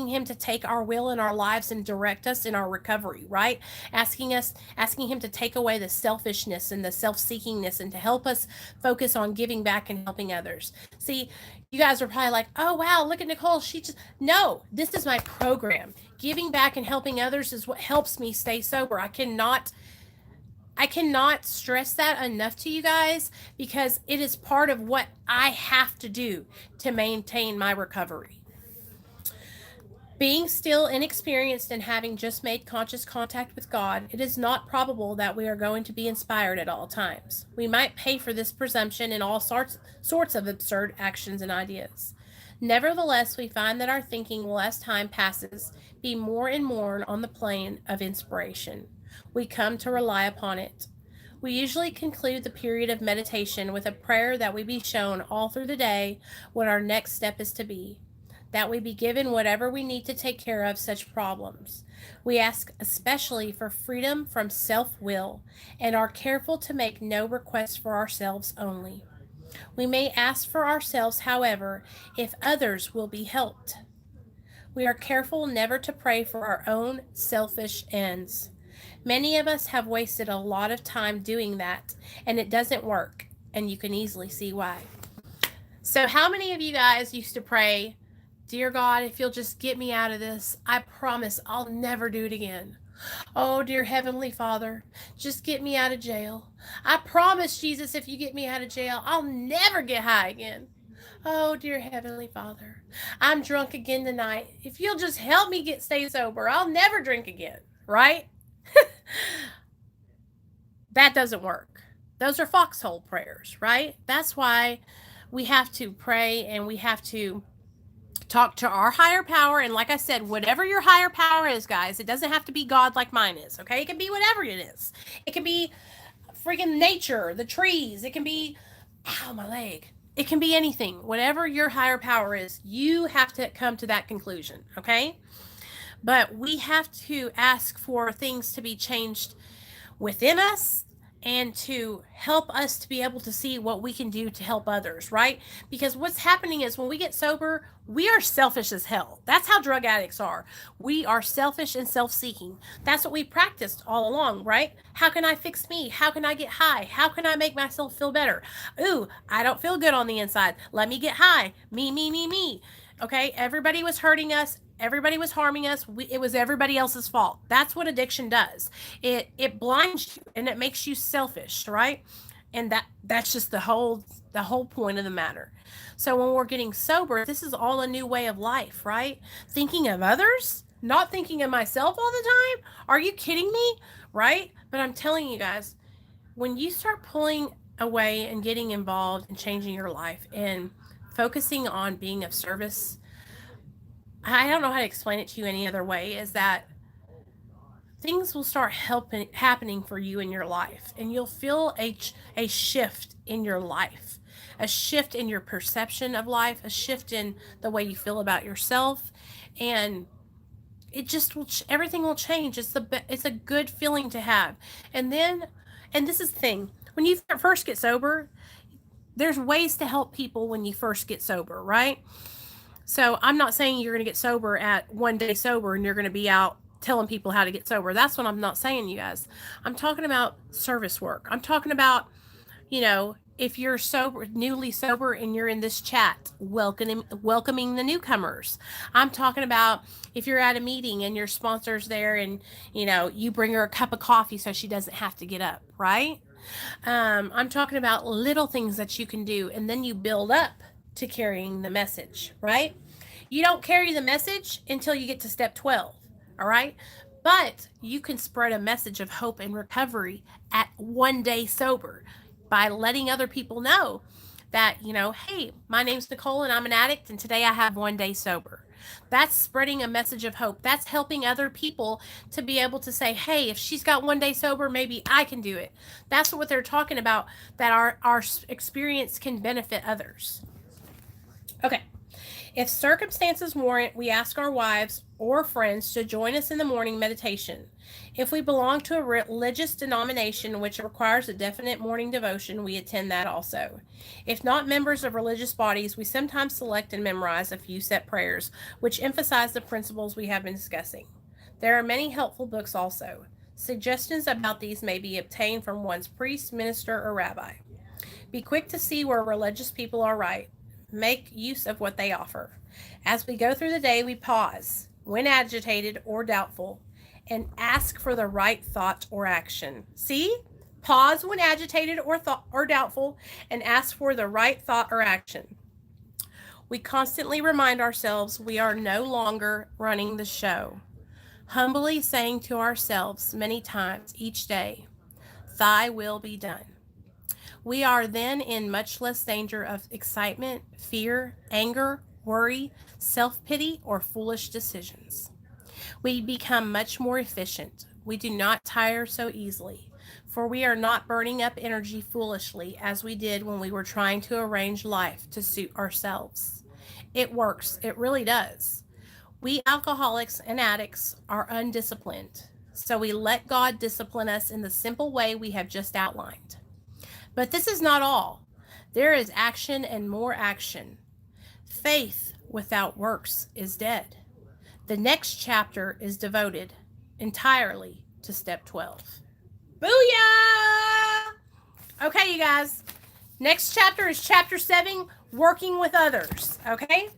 him to take our will in our lives and direct us in our recovery, right? Asking him to take away the selfishness and the self-seekingness and to help us focus on giving back and helping others. See, you guys are probably like, "Oh wow, look at Nicole. She just..." No, this is my program. Giving back and helping others is what helps me stay sober. I cannot stress that enough to you guys because it is part of what I have to do to maintain my recovery. Being still inexperienced and having just made conscious contact with God, it is not probable that we are going to be inspired at all times. We might pay for this presumption in all sorts of absurd actions and ideas. Nevertheless, we find that our thinking will, as time passes, be more and more on the plane of inspiration. We come to rely upon it. We usually conclude the period of meditation with a prayer that we be shown all through the day what our next step is to be, that we be given whatever we need to take care of such problems. We ask especially for freedom from self-will and are careful to make no requests for ourselves only. We may ask for ourselves, however, if others will be helped. We are careful never to pray for our own selfish ends. Many of us have wasted a lot of time doing that, and it doesn't work, and you can easily see why. So how many of you guys used to pray, "Dear God, if you'll just get me out of this, I promise I'll never do it again. Oh, dear Heavenly Father, just get me out of jail. I promise, Jesus, if you get me out of jail, I'll never get high again. Oh, dear Heavenly Father, I'm drunk again tonight. If you'll just help me stay sober, I'll never drink again," right? That doesn't work. Those are foxhole prayers, right? That's why we have to pray and we have to talk to our higher power. And like I said, whatever your higher power is, guys, it doesn't have to be God like mine is, okay? It can be whatever it is. It can be freaking nature, the trees. It can be, ow, my leg. It can be anything. Whatever your higher power is, you have to come to that conclusion, okay? But we have to ask for things to be changed within us and to help us to be able to see what we can do to help others, right? Because what's happening is when we get sober, we are selfish as hell. That's how drug addicts are. We are selfish and self-seeking. That's what we practiced all along, right? How can I fix me? How can I get high? How can I make myself feel better? Ooh, I don't feel good on the inside. Let me get high. Me. Okay, everybody was hurting us. Everybody was harming us. It was everybody else's fault. That's what addiction does. It blinds you and it makes you selfish, right? And that's just the whole point of the matter. So when we're getting sober, this is all a new way of life, right? Thinking of others, not thinking of myself all the time. Are you kidding me? Right? But I'm telling you guys, when you start pulling away and getting involved and changing your life and focusing on being of service, I don't know how to explain it to you any other way, is that things will start happening for you in your life, and you'll feel a shift in your life, a shift in your perception of life, a shift in the way you feel about yourself, and it just will, everything will change. It's a good feeling to have. And this is the thing, when you first get sober, there's ways to help people when you first get sober, right? So I'm not saying you're going to get sober at 1 day sober and you're going to be out telling people how to get sober. That's what I'm not saying, you guys. I'm talking about service work. I'm talking about, if you're sober, newly sober, and you're in this chat, welcoming the newcomers. I'm talking about if you're at a meeting and your sponsor's there and, you bring her a cup of coffee so she doesn't have to get up, right? I'm talking about little things that you can do, and then you build up to carrying the message, right? You don't carry the message until you get to step 12, all right? But you can spread a message of hope and recovery at 1 day sober by letting other people know that, hey, my name's Nicole and I'm an addict and today I have 1 day sober. That's spreading a message of hope. That's helping other people to be able to say, hey, if she's got 1 day sober, maybe I can do it. That's what they're talking about, that our experience can benefit others. Okay. If circumstances warrant, we ask our wives or friends to join us in the morning meditation. If we belong to a religious denomination which requires a definite morning devotion, we attend that also. If not members of religious bodies, we sometimes select and memorize a few set prayers which emphasize the principles we have been discussing. There are many helpful books also. Suggestions about these may be obtained from one's priest, minister, or rabbi. Be quick to see where religious people are right. Make use of what they offer. As we go through the day, we pause, when agitated or doubtful, and ask for the right thought or action. See? Pause when agitated or doubtful, and ask for the right thought or action. We constantly remind ourselves we are no longer running the show. Humbly saying to ourselves many times each day, Thy will be done. We are then in much less danger of excitement, fear, anger, worry, self pity, or foolish decisions. We become much more efficient. We do not tire so easily, for we are not burning up energy foolishly as we did when we were trying to arrange life to suit ourselves. It works, it really does. We alcoholics and addicts are undisciplined, so we let God discipline us in the simple way we have just outlined. But this is not all. There is action and more action. Faith without works is dead. The next chapter is devoted entirely to step 12. Booyah! Okay, you guys. Next chapter is chapter 7, working with others. Okay?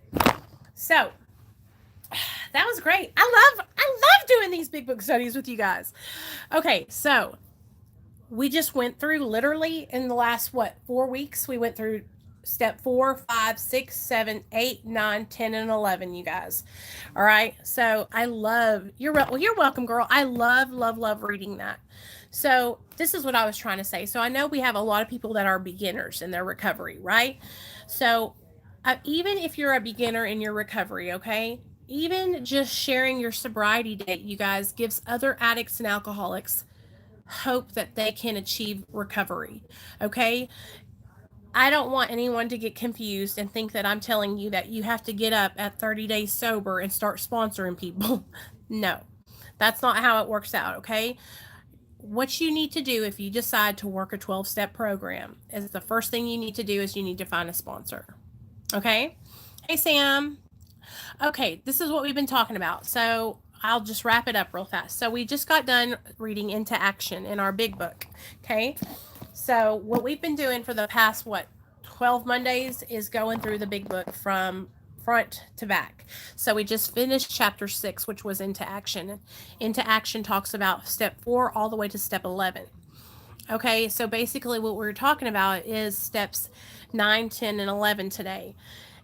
So, that was great. I love doing these big book studies with you guys. Okay, so we just went through literally in the last 4 weeks. We went through step 4, 5, 6, 7, 8, 9, 10, and 11, you guys. All right. So I love you're welcome, girl. I love reading that. So this is what I was trying to say. So I know we have a lot of people that are beginners in their recovery, right? So even if you're a beginner in your recovery, okay, even just sharing your sobriety date, you guys, gives other addicts and alcoholics hope that they can achieve recovery. Okay. I don't want anyone to get confused and think that I'm telling you that you have to get up at 30 days sober and start sponsoring people. No, that's not how it works out. Okay. What you need to do if you decide to work a 12-step program is the first thing you need to do is you need to find a sponsor. Okay. Hey, Sam. Okay. This is what we've been talking about. So I'll just wrap it up real fast. So we just got done reading Into Action in our big book. Okay. So what we've been doing for the past, 12 Mondays is going through the big book from front to back. So we just finished chapter 6, which was Into Action. Into Action talks about step 4 all the way to step 11. Okay. So basically what we're talking about is steps 9, 10, and 11 today.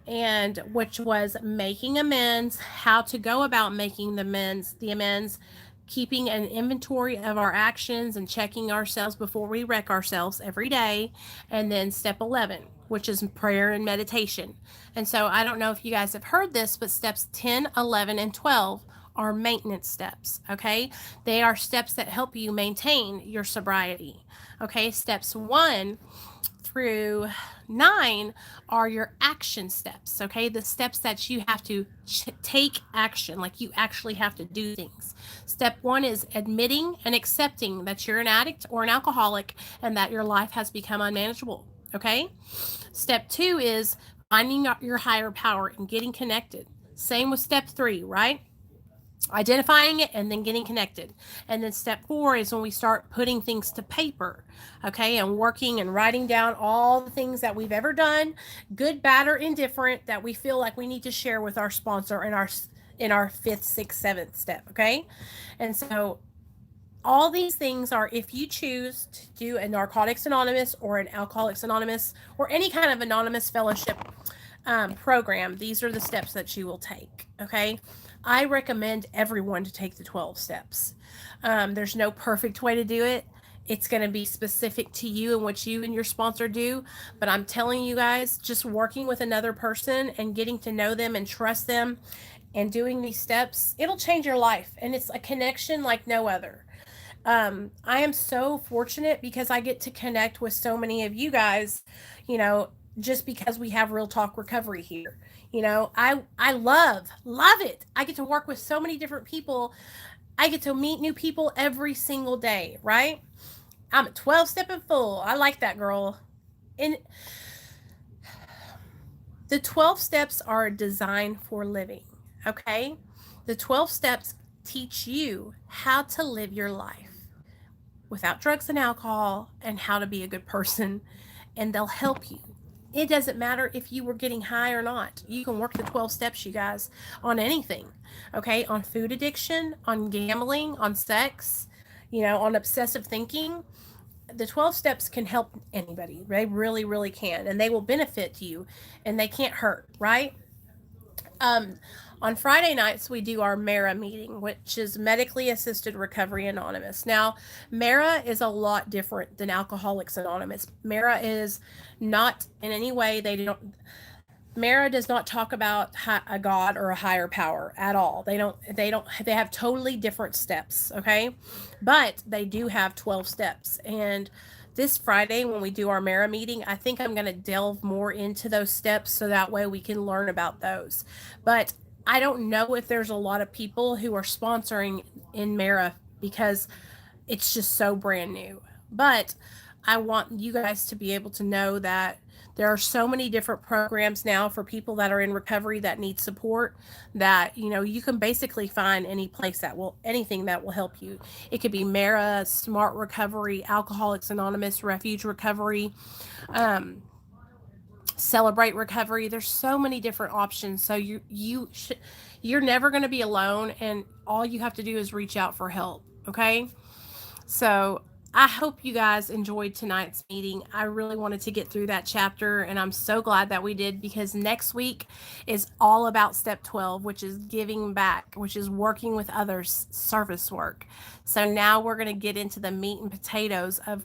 And which was making amends, how to go about making the amends, keeping an inventory of our actions and checking ourselves before we wreck ourselves every day. And then step 11, which is prayer and meditation. And so I don't know if you guys have heard this, but steps 10, 11, and 12 are maintenance steps. Okay. They are steps that help you maintain your sobriety. Okay. Steps 1 through 9 are your action steps. Okay. The steps that you have to take action, like you actually have to do things. Step 1 is admitting and accepting that you're an addict or an alcoholic and that your life has become unmanageable. Okay. Step 2 is finding your higher power and getting connected. Same with step 3, right? Identifying it and then getting connected. And then step 4 is when we start putting things to paper, okay, and working and writing down all the things that we've ever done, good, bad, or indifferent, that we feel like we need to share with our sponsor in our 5th, 6th, 7th step. Okay. And so all these things are, if you choose to do a Narcotics Anonymous or an Alcoholics Anonymous or any kind of anonymous fellowship program, these are the steps that you will take. Okay. I recommend everyone to take the 12 steps. There's no perfect way to do it. It's going to be specific to you and what you and your sponsor do. But I'm telling you guys, just working with another person and getting to know them and trust them and doing these steps, it'll change your life. And it's a connection like no other. I am so fortunate because I get to connect with so many of you guys, just because we have Real Talk Recovery here. I love it. I get to work with so many different people. I get to meet new people every single day, right? I'm a 12 step and full. I like that, girl. And the 12 steps are designed for living, okay? The 12 steps teach you how to live your life without drugs and alcohol and how to be a good person, and they'll help you. It doesn't matter if you were getting high or not. You can work the 12 steps, you guys, on anything, okay? On food addiction, on gambling, on sex, on obsessive thinking. The 12 steps can help anybody. They really, really can. And they will benefit you and they can't hurt, right? Um, on Friday nights, we do our MARA meeting, which is Medically Assisted Recovery Anonymous. Now, MARA is a lot different than Alcoholics Anonymous. MARA is not in any way, Mara does not talk about a god or a higher power at all. They have totally different steps, okay? But they do have 12 steps. And this Friday, when we do our Mara meeting, I think I'm going to delve more into those steps so that way we can learn about those. But I don't know if there's a lot of people who are sponsoring in Mara because it's just so brand new. But I want you guys to be able to know that there are so many different programs now for people that are in recovery that need support that, you can basically find anything that will help you. It could be Mara, Smart Recovery, Alcoholics Anonymous, Refuge Recovery, Celebrate Recovery. There's so many different options. So you're never going to be alone, and all you have to do is reach out for help. Okay. So I hope you guys enjoyed tonight's meeting. I really wanted to get through that chapter, and I'm so glad that we did, because next week is all about step 12, which is giving back, which is working with others, service work. So now we're going to get into the meat and potatoes of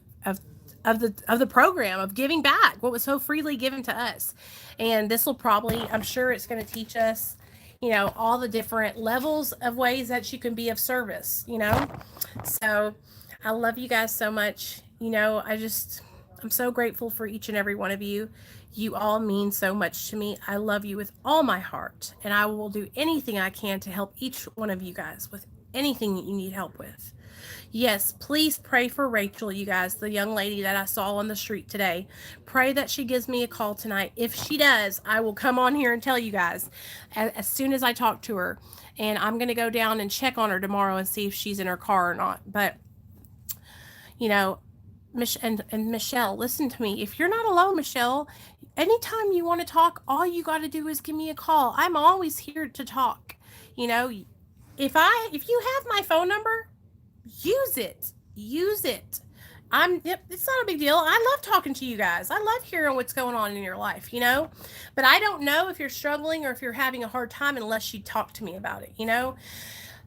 the program of giving back what was so freely given to us. And this will probably, I'm sure it's going to teach us, all the different levels of ways that you can be of service, So I love you guys so much. I'm so grateful for each and every one of you. You all mean so much to me. I love you with all my heart, and I will do anything I can to help each one of you guys with anything that you need help with. Yes, please pray for Rachel, you guys, the young lady that I saw on the street today. Pray that she gives me a call tonight. If she does, I will come on here and tell you guys as soon as I talk to her. And I'm going to go down and check on her tomorrow and see if she's in her car or not. But and Michelle, listen to me. If you're not alone, Michelle, anytime you want to talk, all you got to do is give me a call. I'm always here to talk. If you have my phone number, use it. It's not a big deal. I love talking to you guys. I love hearing what's going on in your life, but I don't know if you're struggling or if you're having a hard time unless you talk to me about it.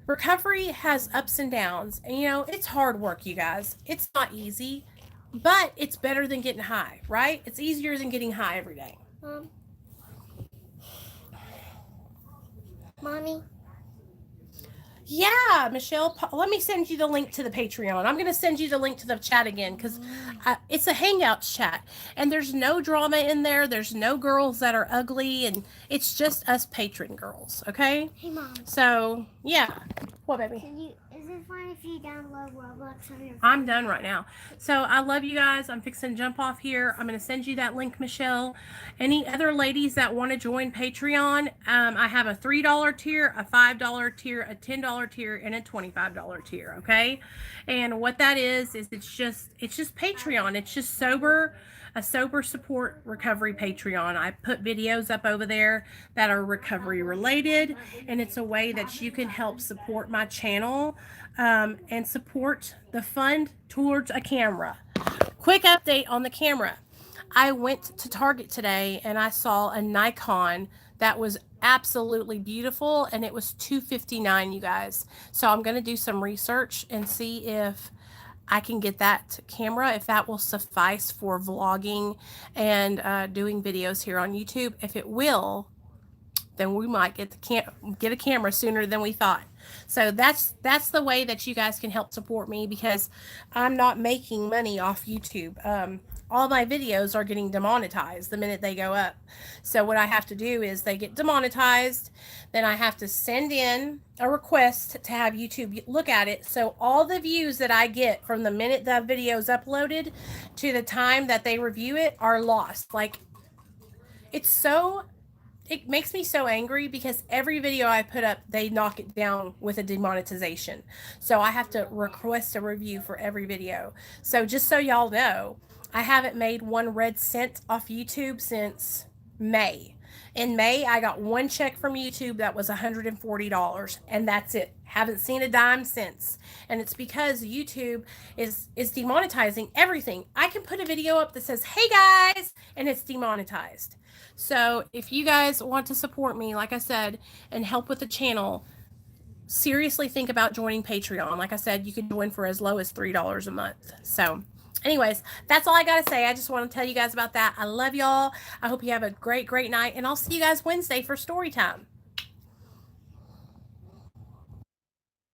Recovery has ups and downs, and it's hard work, you guys. It's not easy, but it's better than getting high, right? It's easier than getting high every day. Mommy? Yeah, Michelle, let me send you the link to the Patreon. I'm going to send you the link to the chat again because it's a Hangouts chat, and there's no drama in there. There's no girls that are ugly, and it's just us patron girls, okay? Hey, Mom. So, yeah. What, baby? Is it fine if you download Roblox on your phone? I'm done right now. So I love you guys. I'm fixing to jump off here. I'm going to send you that link, Michelle. Any other ladies that want to join Patreon, I have a $3 tier, a $5 tier, a $10 tier, and a $25 tier, okay? And what that is it's just Patreon. It's just a sober support recovery Patreon. I put videos up over there that are recovery related, and it's a way that you can help support my channel and support the fund towards a camera. Quick update on the camera. I went to Target today and I saw a Nikon that was absolutely beautiful, and it was $259, you guys. So I'm going to do some research and see if I can get that camera, if that will suffice for vlogging and doing videos here on YouTube. If it will, then we might get a camera sooner than we thought. So that's the way that you guys can help support me, because I'm not making money off YouTube. All my videos are getting demonetized the minute they go up. So what I have to do is they get demonetized, then I have to send in a request to have YouTube look at it. So all the views that I get from the minute the video is uploaded to the time that they review it are lost. Like, it makes me so angry, because every video I put up, they knock it down with a demonetization. So I have to request a review for every video. So just so y'all know, I haven't made 1 red cent off YouTube since May. In May, I got 1 check from YouTube that was $140, and that's it. Haven't seen a dime since. And it's because YouTube is demonetizing everything. I can put a video up that says, "Hey guys," and it's demonetized. So if you guys want to support me, like I said, and help with the channel, seriously think about joining Patreon. Like I said, you can join for as low as $3 a month. So anyways, that's all I got to say. I just want to tell you guys about that. I love y'all. I hope you have a great night, and I'll see you guys Wednesday for story time.